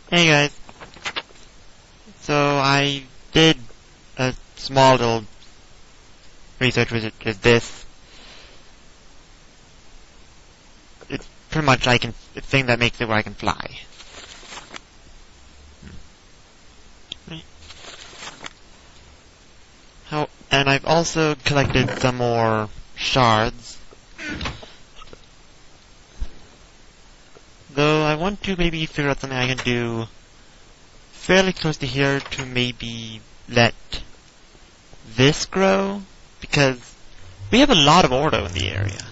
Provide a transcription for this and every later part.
Hey guys, so I did a small little research, which is this. It's pretty much a thing that makes it where I can fly. Right. And I've also collected some more shards. Though I want to maybe figure out something I can do fairly close to here to maybe let this grow, because we have a lot of ordo in the area.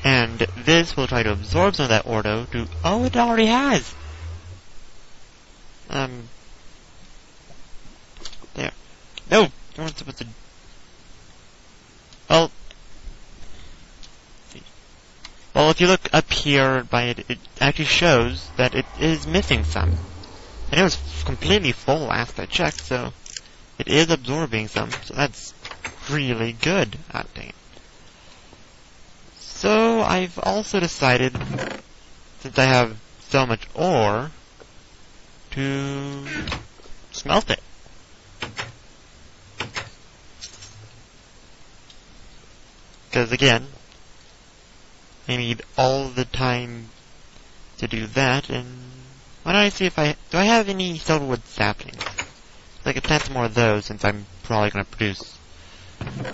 And this will try to absorb some of that ordo to... Oh, it already has! There. No! You weren't supposed to... Well... Well, if you look up here by it, it actually shows that it is missing some. And it was completely full last I checked, so... It is absorbing some, so that's really good. Ah, dang it. So, I've also decided, since I have so much ore, to smelt it. Because again, I need all the time to do that, and why don't I see if do I have any silverwood saplings? I could plant some more of those, since I'm probably going to produce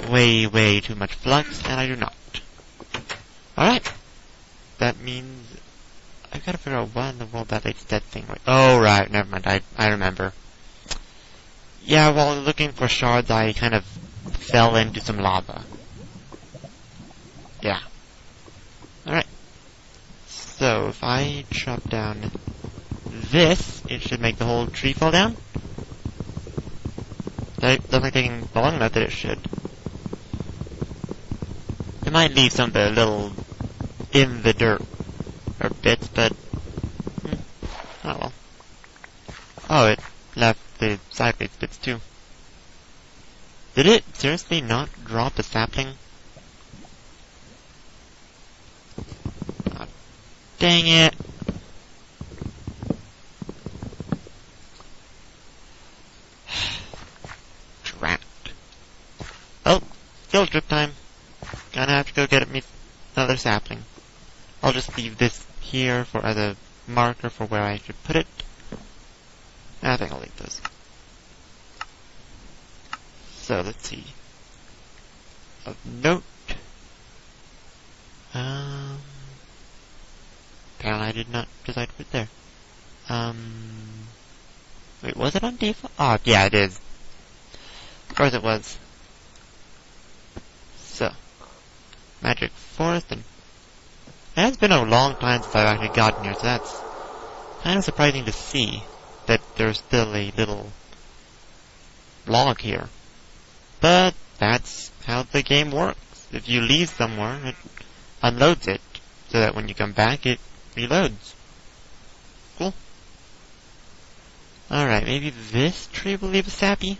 way too much flux, and I do not. Alright. That means I've got to figure out what in the world that dead thing was. Oh, right. Never mind. I remember. Yeah, while looking for shards, I kind of fell into some lava. Yeah. Alright. So, if I chop down this, it should make the whole tree fall down. That doesn't take long enough that it should. It might leave some of the little in the dirt or bits, but oh well. Oh, it left the sideways bits too. Did it seriously not drop a sapling? Oh, dang it. Trapped. Oh, still drip time. Gonna have to go get me another sapling. I'll just leave this here as a marker for where I should put it. I think I'll leave this. So, let's see. Of note. Apparently I did not decide to put it there. Wait, was it on default? Oh, yeah, it is. Of course it was. So. Magic Forest, and it has been a long time since I've actually gotten here, so that's kind of surprising to see that there's still a little log here. But that's how the game works. If you leave somewhere, it unloads it, so that when you come back, it reloads. Cool. Alright, maybe this tree will leave a sappy?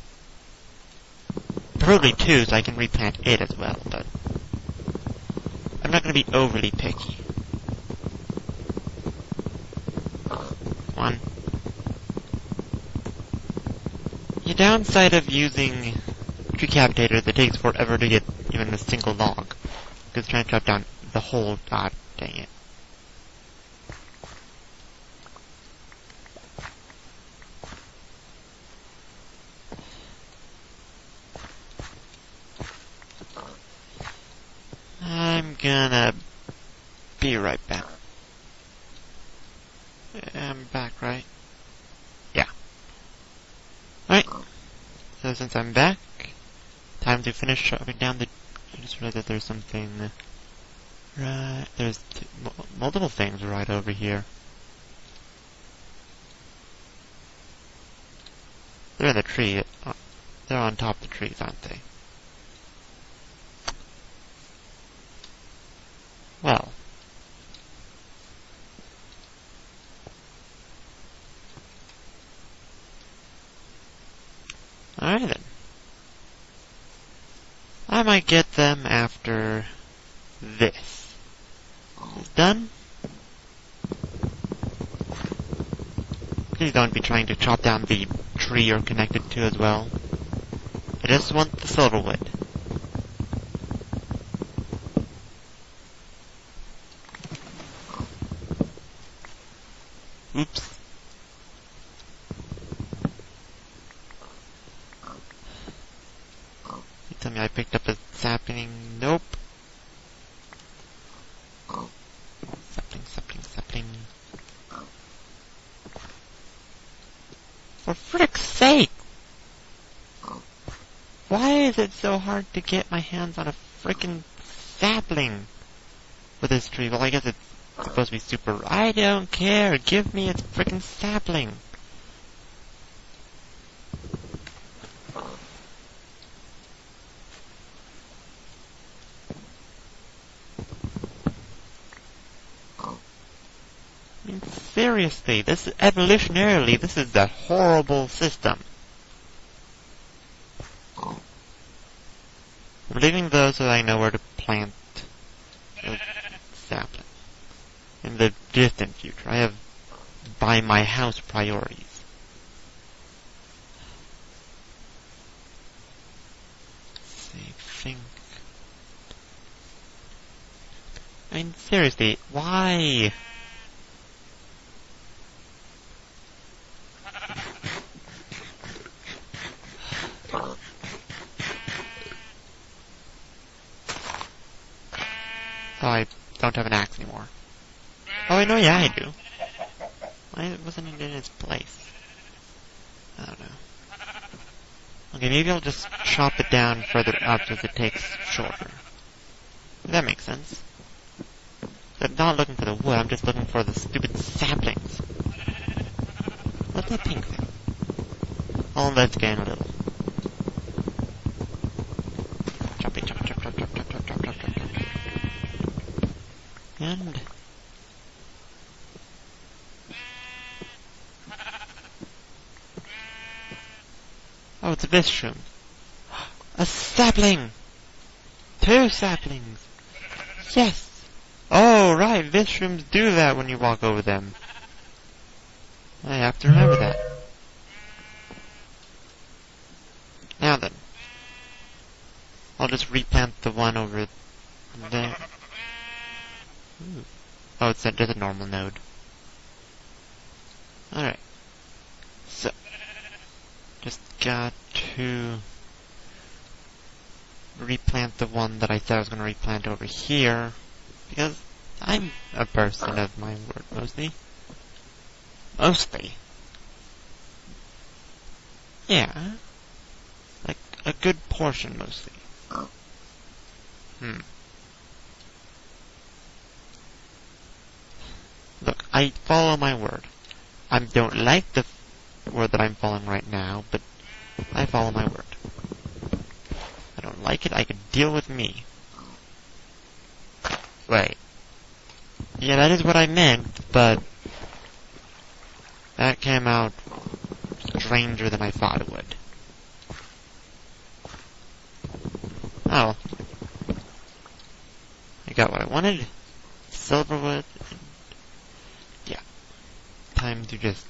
Preferably two, so I can replant it as well, but I'm not going to be overly picky. One. The downside of using tree cavitators, it takes forever to get even a single log. Because trying to chop down the whole... God dang it. I'm gonna be right back. I'm back, right? Yeah. Alright. So since I'm back, time to finish chopping down the... I just realized that there's something... Right... There's multiple things right over here. They're in the tree. They're on top of the trees, aren't they? Well. Alright then. I might get them after this is done. Please don't be trying to chop down the tree you're connected to as well. I just want the silverwood. Oops. You tell me I picked up a sapling. Nope. Sapling. For frick's sake! Why is it so hard to get my hands on a frickin' sapling with this tree? Well, I guess it's supposed to be super... I don't care! Give me its frickin' sapling! I mean, seriously, evolutionarily, this is a horrible system. I'm leaving those so that I know where to plant a sapling. In the distant future, I have buy my house priorities. Let's see, I mean, seriously, why? Oh, I don't have an axe anymore. Oh, I know, yeah, I do. Why wasn't it in its place? I don't know. Okay, maybe I'll just chop it down further up as it takes shorter. That makes sense. I'm not looking for the wood, I'm just looking for the stupid saplings. What's that pink thing? Oh, let's gain a little. Chop. And... oh, it's a mushroom. A sapling! 2 saplings! Yes! Oh, right, mushrooms do that when you walk over them. I have to remember that. Now then. I'll just replant the one over there. Ooh. Oh, it's just a normal node. Alright. So, just got to replant the one that I said I was going to replant over here, because I'm a person of my word, mostly. Yeah. Like, a good portion, mostly. Look, I follow my word. I don't like the word that I'm following right now, but I follow my word. I don't like it, I could deal with me. Wait. Yeah, that is what I meant, but that came out stranger than I thought it would. Oh. I got what I wanted. Silverwood. Yeah. Time to just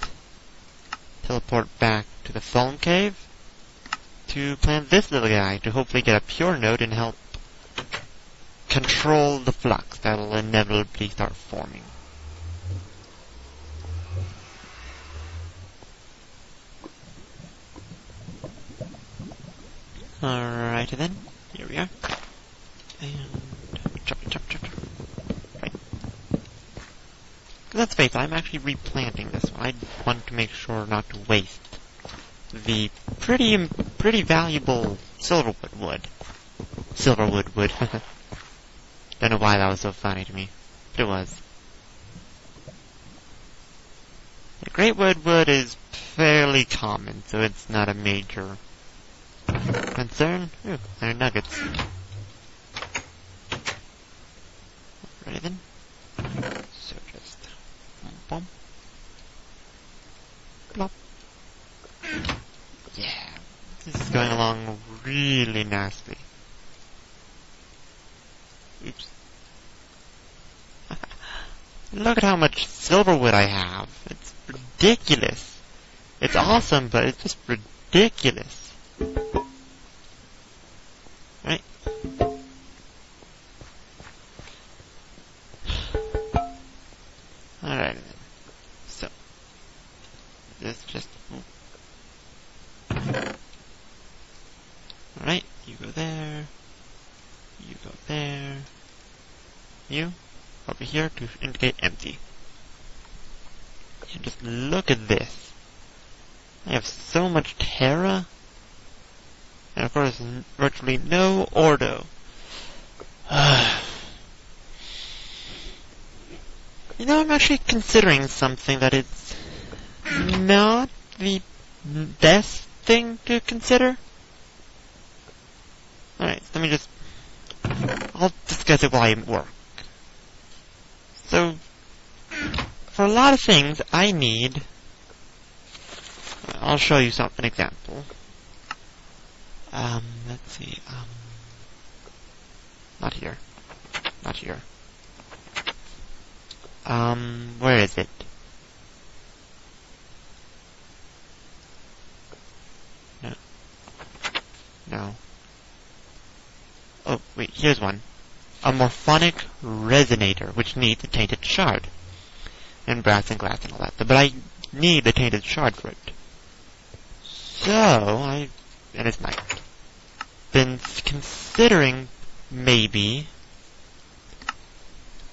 teleport back to the Fallen Cave to plant this little guy to hopefully get a pure node and help control the flux that will inevitably start forming. Alrighty then, here we are. And chop. Right. Let's face it, I'm actually replanting this one. I want to make sure not to waste the pretty valuable silverwood wood. Silverwood wood. Don't know why that was so funny to me, but it was. The greatwood wood is fairly common, so it's not a major concern. Ooh, iron nuggets. Ready then? So just boom, plop. Yeah, this is going along really nicely. Oops. Look at how much silverwood I have. It's ridiculous. It's awesome, but it's just ridiculous. Right? Alright then. So, this just... Alright, you go there. You go there. You over here to indicate empty. And just look at this. I have so much Terra. And of course, virtually no Ordo. You know, I'm actually considering something that is not the best thing to consider. Alright, let me just... I'll discuss it while I work. So, for a lot of things, I need... I'll show you an example. Let's see, not here. Not here. Where is it? No. No. Oh, wait, here's one. A morphonic resonator, which needs a tainted shard. And brass and glass and all that. But I need a tainted shard for it. So, and it's night. Been considering, maybe,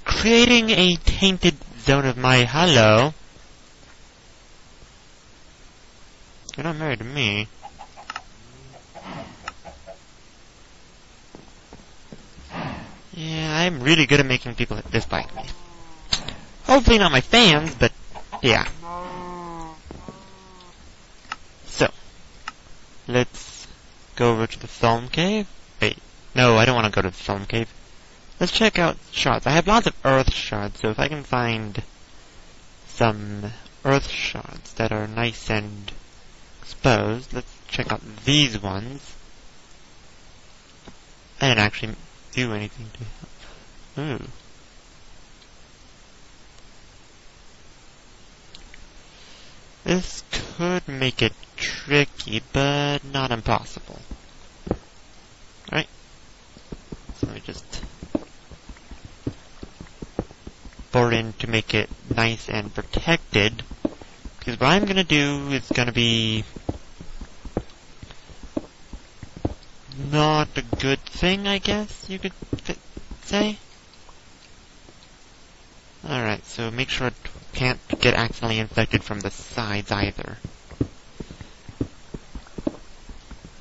creating a tainted zone of my... Hello? You're not married to me. Yeah, I'm really good at making people dislike me. Hopefully not my fans, but yeah. So, let's go over to the film cave. Wait, no, I don't want to go to the film cave. Let's check out shards. I have lots of earth shards, so if I can find some earth shards that are nice and exposed, let's check out these ones. I didn't actually do anything to help. Ooh. This could make it tricky, but not impossible. Alright. So let me just bore in to make it nice and protected. Because what I'm gonna do is gonna be not a good thing, I guess you could say. Alright, so make sure it can't get accidentally infected from the sides either.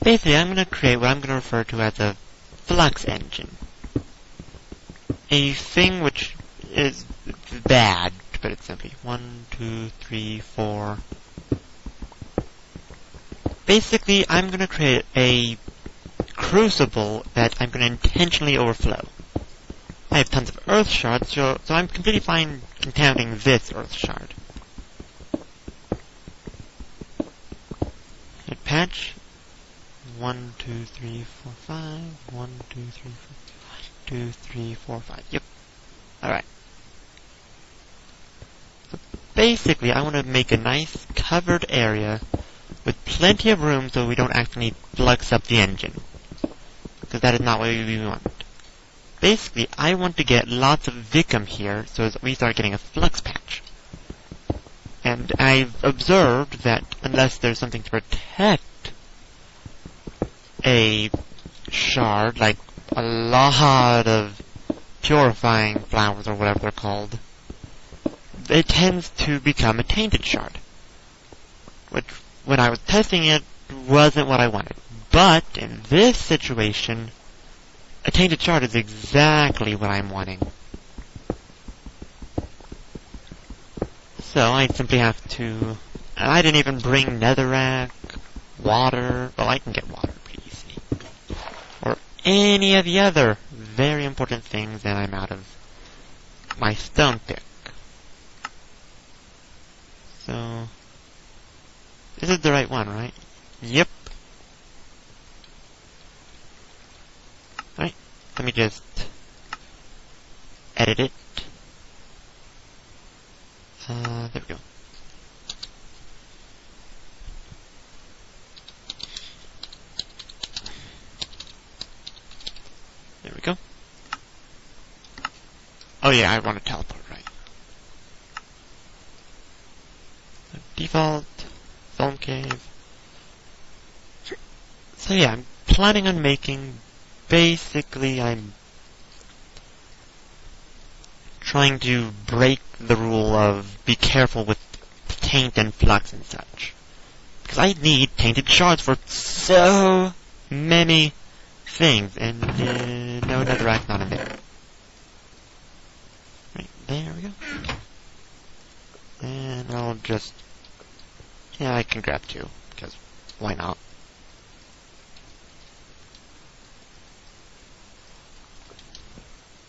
Basically, I'm going to create what I'm going to refer to as a flux engine. A thing which is bad, to put it simply. 1, 2, 3, 4. Basically, I'm going to create a crucible that I'm going to intentionally overflow. I have tons of earth shards, so I'm completely fine contaminating this earth shard. Hit patch. 1, 2, 3, 4, 5. 1, 2, 3, 4, 2, 3, 4, 5. Yep. Alright. So basically, I want to make a nice covered area with plenty of room so we don't actually flux up the engine. Because that is not what we want. Basically, I want to get lots of Vicum here so as we start getting a flux patch. And I've observed that unless there's something to protect a shard, like a lot of purifying flowers or whatever they're called, it tends to become a tainted shard. Which, when I was testing it, wasn't what I wanted. But, in this situation, a tainted shard is exactly what I'm wanting. So I simply have to... I didn't even bring netherrack, water... Well, I can get water pretty easily. Or any of the other very important things, and I'm out of my stone pick. So... This is the right one, right? Yep. Alright, let me just edit it. There we go. Oh yeah, I want to teleport, right. Default, phone cave. So yeah, I'm planning on making, basically I'm trying to break the rule of be careful with taint and flux and such. Because I need tainted shards for so many things, and no netherrack not in there. Right, there we go. And I'll just, yeah, I can grab two, because why not?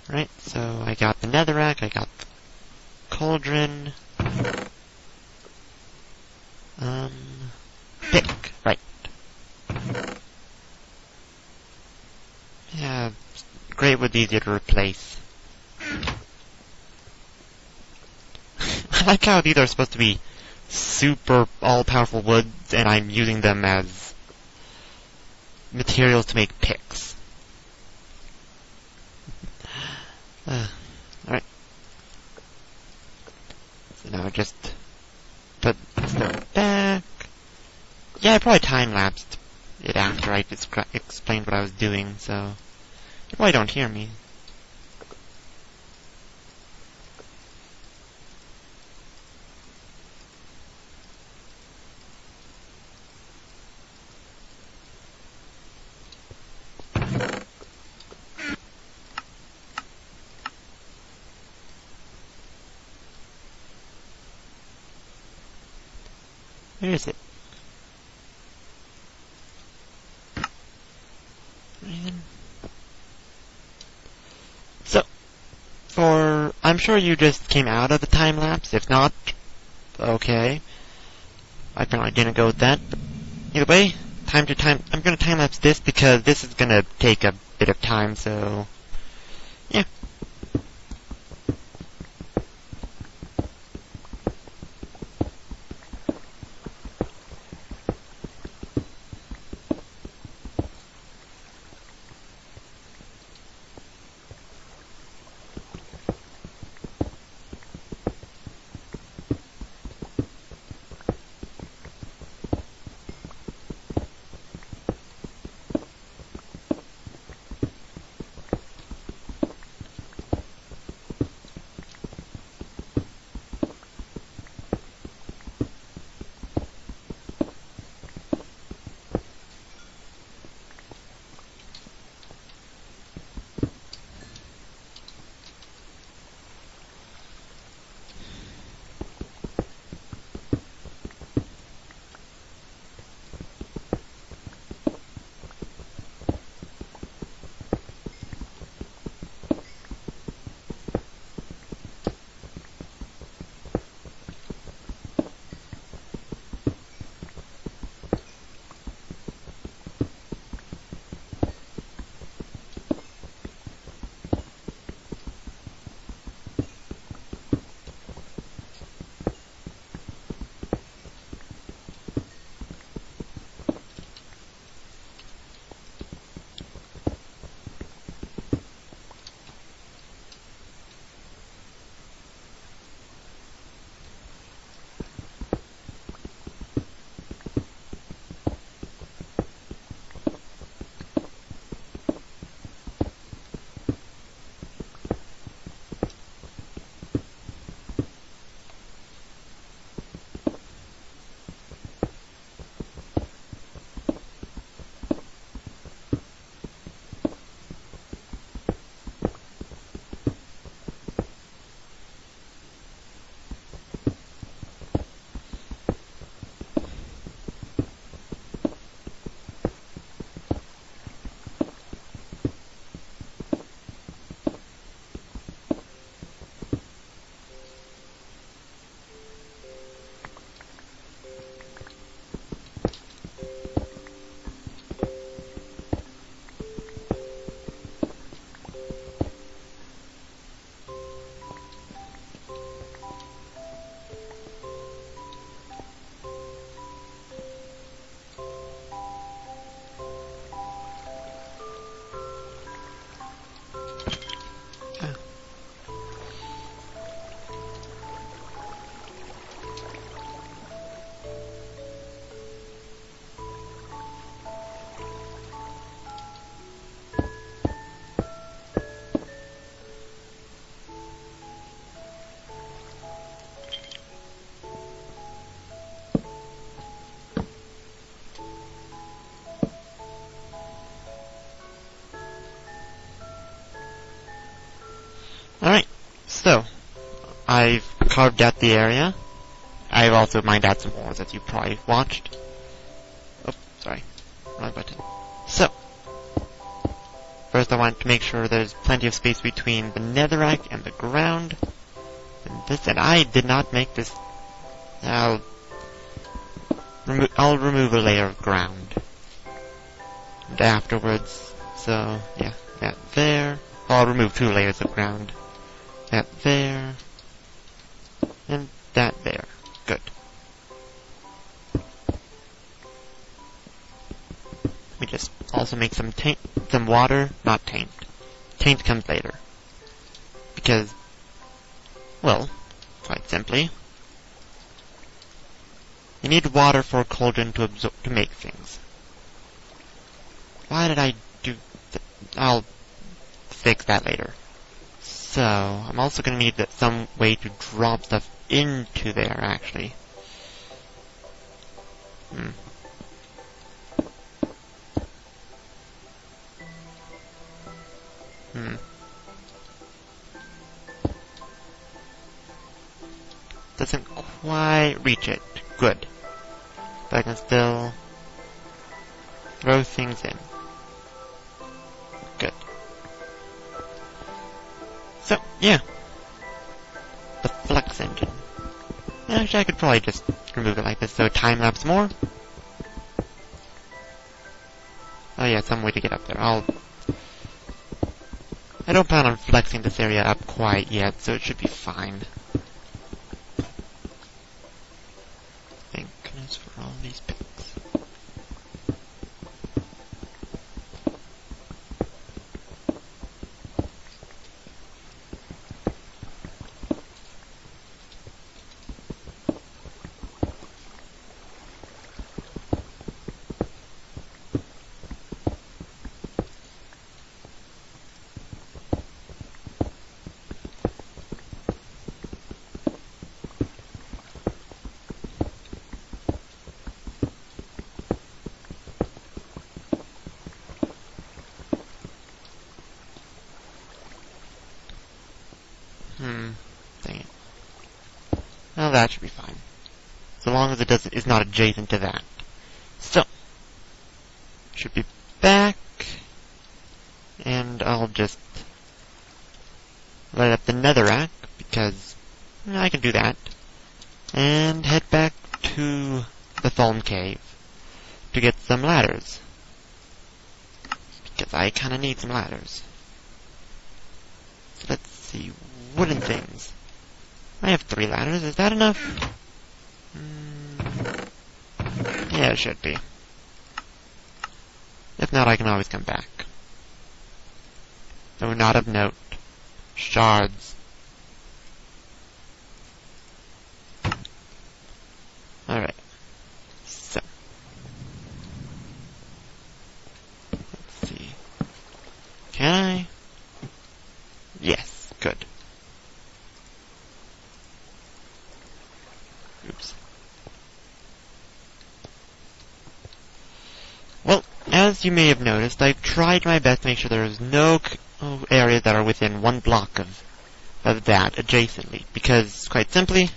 Right, so I got the netherrack, I got the cauldron, pick, right. Yeah, great wood easier to replace. I like how these are supposed to be super all-powerful woods, and I'm using them as materials to make picks. Alright. So now just put stuff back. Yeah, I probably time-lapsed it after I explained what I was doing, so you probably don't hear me. Where is it? So, I'm sure you just came out of the time lapse. If not, okay. I apparently didn't go with that. But either way, I'm gonna time lapse this because this is gonna take a bit of time. So, yeah. I've carved out the area. I've also mined out some ores, as you probably watched. Oh, sorry. Wrong button. So, first I want to make sure there's plenty of space between the netherrack and the ground. And I did not make this. I'll remove a layer of ground. And afterwards, so, yeah, that there. I'll remove 2 layers of ground. That there. And that there. Good. We just also make some water, not taint. Taint comes later. Because, well, quite simply, you need water for a cauldron to make things. Why did I do that? I'll fix that later. So, I'm also going to need some way to drop stuff into there, actually. Doesn't quite reach it. Good. But I can still throw things in. Good. So, yeah. The flex engine. Actually, I could probably just remove it like this, so time-lapse more. Oh yeah, some way to get up there. I don't plan on flexing this area up quite yet, so it should be fine. Thank goodness for all these picks. Dang it. Well, that should be fine. So long as it is not adjacent to that. So, should be back. And I'll just light up the netherrack, because I can do that. And head back to the Fallen Cave to get some ladders. Because I kinda need some ladders. So let's see. Wooden things. I have 3 ladders. Is that enough? Yeah, it should be. If not, I can always come back. Oh, not of note. Shards. Alright. So. Let's see. Can I? Yes. Good. Oops. Well, as you may have noticed, I've tried my best to make sure there is no areas that are within 1 block of that adjacently, because, quite simply,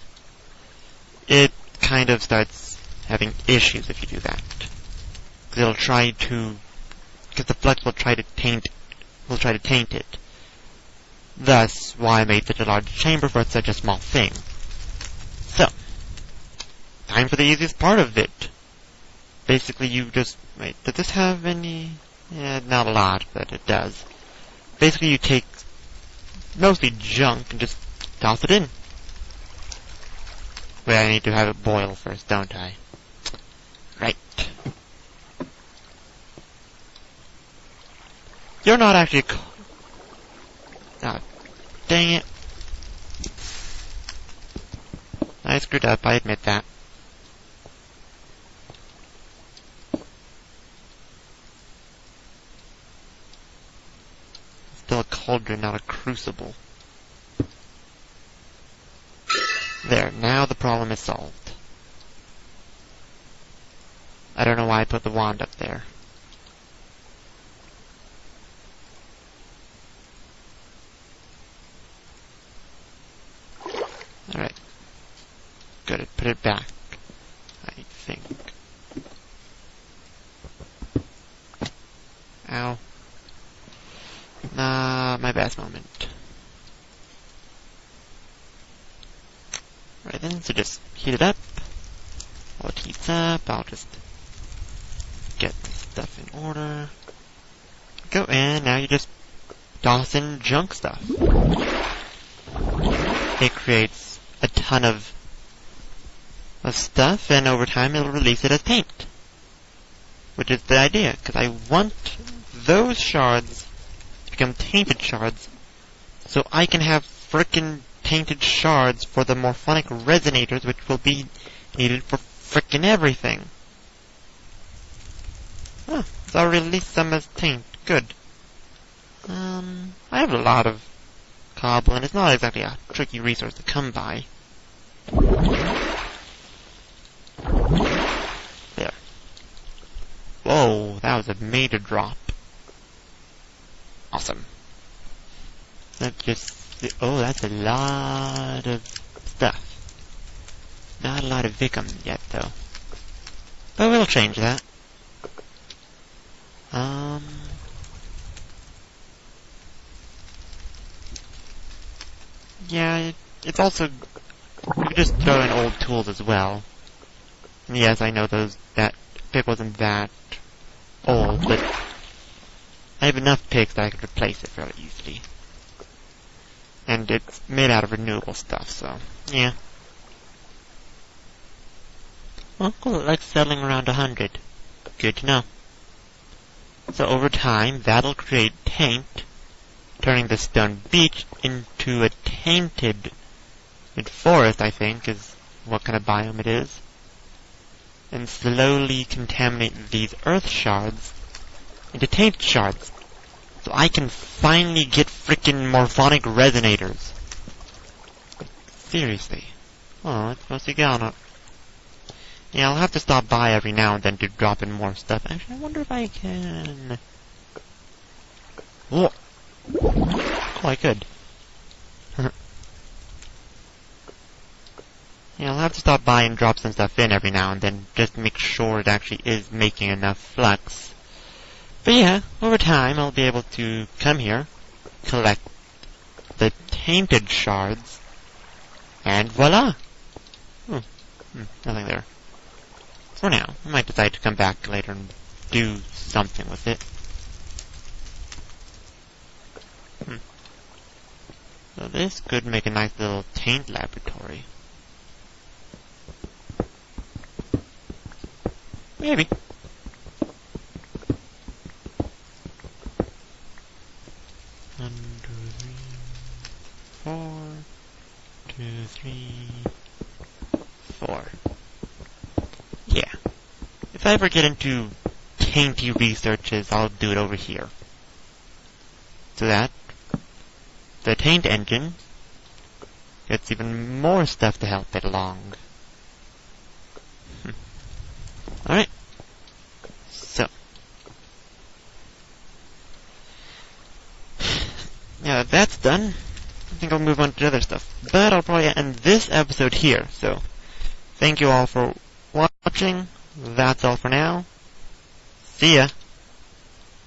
it kind of starts having issues if you do that. Because it'll try to, because the flux will try to taint it. Thus, why I made such a large chamber for such a small thing. So, time for the easiest part of it. Basically, you just... Wait, does this have any... Yeah, not a lot, but it does. Basically, you take mostly junk and just toss it in. Wait, I need to have it boil first, don't I? Right. You're not actually... Ah, dang it. I screwed up, I admit that. Still a cauldron, not a crucible. There, now the problem is solved. I don't know why I put the wand up there. put it back, I think. Ow. Not my best moment. Right then, so just heat it up. While it heats up, I'll just get the stuff in order. Go in, now you just toss in junk stuff. It creates a ton of stuff, and over time it'll release it as paint. Which is the idea, because I want those shards to become tainted shards, so I can have frickin' tainted shards for the morphonic resonators, which will be needed for frickin' everything. Oh, so I'll release some as taint. Good. I have a lot of cobble, and it's not exactly a tricky resource to come by. There. Whoa, that was a major drop. Awesome. Let's just... Oh, that's a lot of stuff. Not a lot of vicum yet, though. But we'll change that. Yeah, it's also... You can just throw in old tools as well. And yes, I know that pick wasn't that old, but I have enough picks that I could replace it fairly easily. And it's made out of renewable stuff, so, yeah. Well, cool, it likes settling around 100. Good to know. So over time, that'll create taint, turning the stone beach into a tainted forest, I think, is what kind of biome it is. And slowly contaminate these earth shards into tainted shards. So I can finally get frickin' morphonic resonators. Seriously. Oh, it's mostly gone. Yeah, I'll have to stop by every now and then to drop in more stuff. Actually, I wonder if I can... Whoa! Oh, I could. Yeah, I'll have to stop by and drop some stuff in every now and then, just to make sure it actually is making enough flux. But yeah, over time I'll be able to come here, collect the tainted shards, and voila! Nothing there. For now, I might decide to come back later and do something with it. So this could make a nice little taint laboratory. Maybe. 1, 2, 3, 4, 2, 3, 4. Yeah. If I ever get into tainty researches, I'll do it over here. So that the taint engine gets even more stuff to help it along. Alright. So. Now that that's done, I think I'll move on to other stuff. But I'll probably end this episode here, so thank you all for watching. That's all for now. See ya.